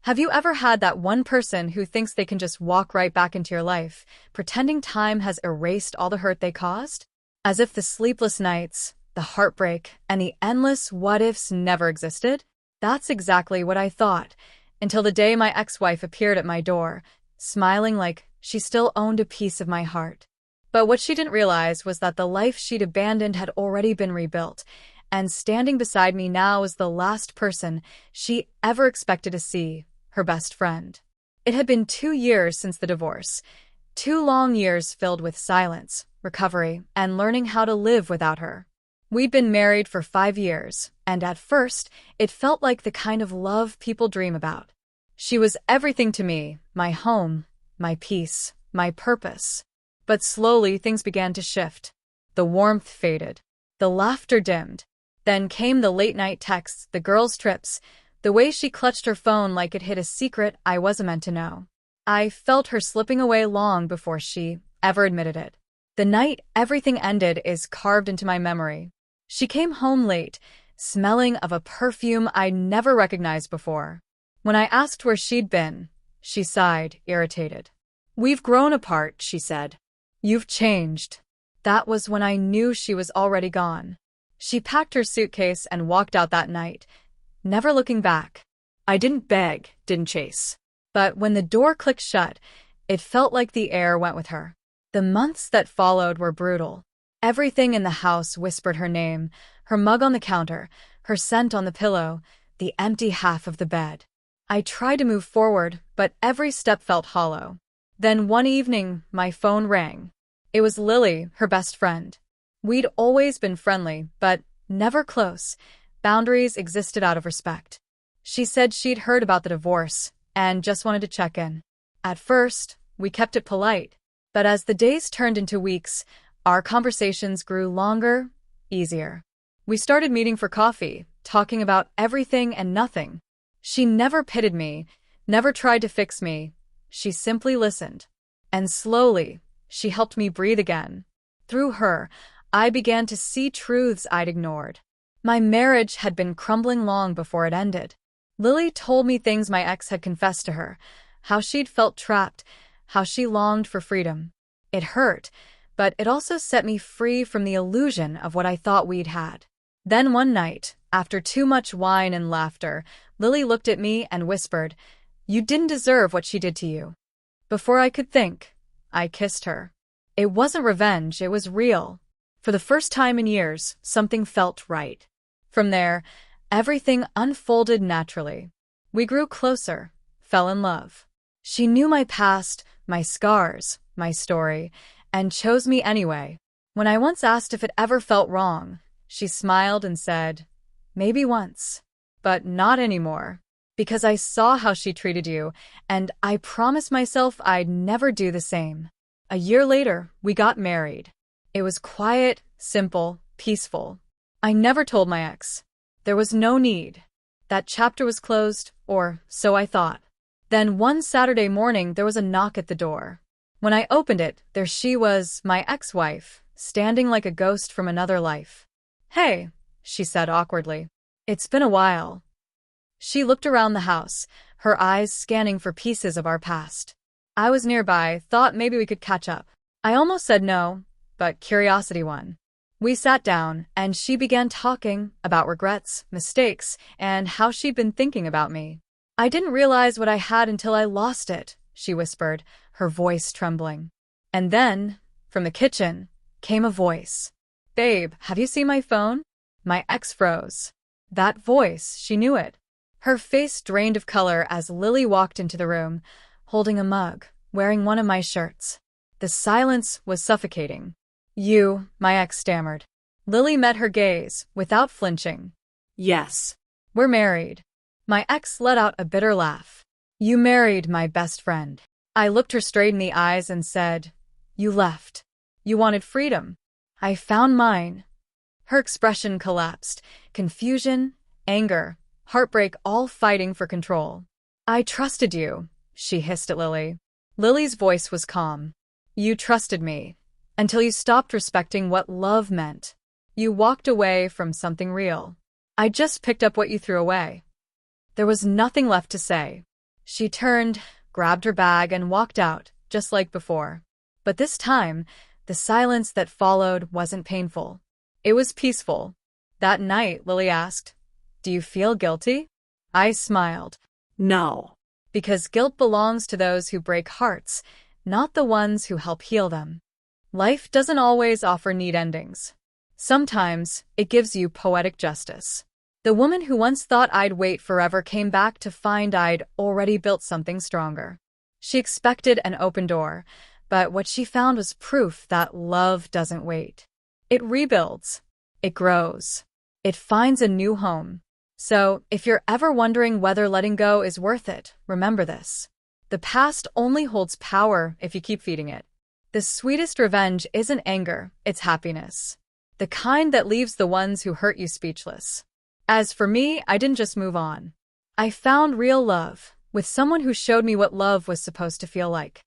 Have you ever had that one person who thinks they can just walk right back into your life, pretending time has erased all the hurt they caused? As if the sleepless nights, the heartbreak, and the endless what-ifs never existed? That's exactly what I thought, until the day my ex-wife appeared at my door, smiling like she still owned a piece of my heart. But what she didn't realize was that the life she'd abandoned had already been rebuilt, and standing beside me now was the last person she ever expected to see, her best friend. It had been 2 years since the divorce, 2 long years filled with silence, recovery, and learning how to live without her. We'd been married for 5 years, and at first, it felt like the kind of love people dream about. She was everything to me, my home, my peace, my purpose. But slowly things began to shift. The warmth faded. The laughter dimmed. Then came the late-night texts, the girls' trips, the way she clutched her phone like it hid a secret I wasn't meant to know. I felt her slipping away long before she ever admitted it. The night everything ended is carved into my memory. She came home late, smelling of a perfume I'd never recognized before. When I asked where she'd been, she sighed, irritated. "We've grown apart," she said. "You've changed." That was when I knew she was already gone. She packed her suitcase and walked out that night, never looking back. I didn't beg, didn't chase. But when the door clicked shut, it felt like the air went with her. The months that followed were brutal. Everything in the house whispered her name, her mug on the counter, her scent on the pillow, the empty half of the bed. I tried to move forward, but every step felt hollow. Then one evening, my phone rang. It was Lily, her best friend. We'd always been friendly, but never close. Boundaries existed out of respect. She said she'd heard about the divorce and just wanted to check in. At first, we kept it polite, but as the days turned into weeks, our conversations grew longer, easier. We started meeting for coffee, talking about everything and nothing. She never pitied me, never tried to fix me. She simply listened. And slowly, she helped me breathe again. Through her, I began to see truths I'd ignored. My marriage had been crumbling long before it ended. Lily told me things my ex had confessed to her, how she'd felt trapped, how she longed for freedom. It hurt, but it also set me free from the illusion of what I thought we'd had. Then one night, after too much wine and laughter, Lily looked at me and whispered, "You didn't deserve what she did to you." Before I could think, I kissed her. It wasn't revenge, it was real. For the first time in years, something felt right. From there, everything unfolded naturally. We grew closer, fell in love. She knew my past, my scars, my story, and chose me anyway. When I once asked if it ever felt wrong, she smiled and said, "Maybe once, but not anymore. Because I saw how she treated you, and I promised myself I'd never do the same." A year later, we got married. It was quiet, simple, peaceful. I never told my ex. There was no need. That chapter was closed, or so I thought. Then one Saturday morning, there was a knock at the door. When I opened it, there she was, my ex-wife, standing like a ghost from another life. "Hey," she said awkwardly. "It's been a while." She looked around the house, her eyes scanning for pieces of our past. I was nearby, thought maybe we could catch up. I almost said no, but curiosity won. We sat down, and she began talking about regrets, mistakes, and how she'd been thinking about me. "I didn't realize what I had until I lost it," she whispered, her voice trembling. And then, from the kitchen, came a voice. "Babe, have you seen my phone?" My ex froze. That voice, she knew it. Her face drained of color as Lily walked into the room, holding a mug, wearing one of my shirts. The silence was suffocating. "You," my ex stammered. Lily met her gaze, without flinching. "Yes. We're married." My ex let out a bitter laugh. "You married my best friend." I looked her straight in the eyes and said, "You left. You wanted freedom. I found mine." Her expression collapsed. Confusion, anger, heartbreak, all fighting for control. "I trusted you," she hissed at Lily. Lily's voice was calm. "You trusted me, until you stopped respecting what love meant. You walked away from something real. I just picked up what you threw away." There was nothing left to say. She turned, grabbed her bag, and walked out, just like before. But this time, the silence that followed wasn't painful. It was peaceful. That night, Lily asked, "Do you feel guilty?" I smiled. No. Because guilt belongs to those who break hearts, not the ones who help heal them. Life doesn't always offer neat endings. Sometimes, it gives you poetic justice. The woman who once thought I'd wait forever came back to find I'd already built something stronger. She expected an open door, but what she found was proof that love doesn't wait. It rebuilds. It grows. It finds a new home. So, if you're ever wondering whether letting go is worth it, remember this. The past only holds power if you keep feeding it. The sweetest revenge isn't anger, it's happiness. The kind that leaves the ones who hurt you speechless. As for me, I didn't just move on. I found real love, with someone who showed me what love was supposed to feel like.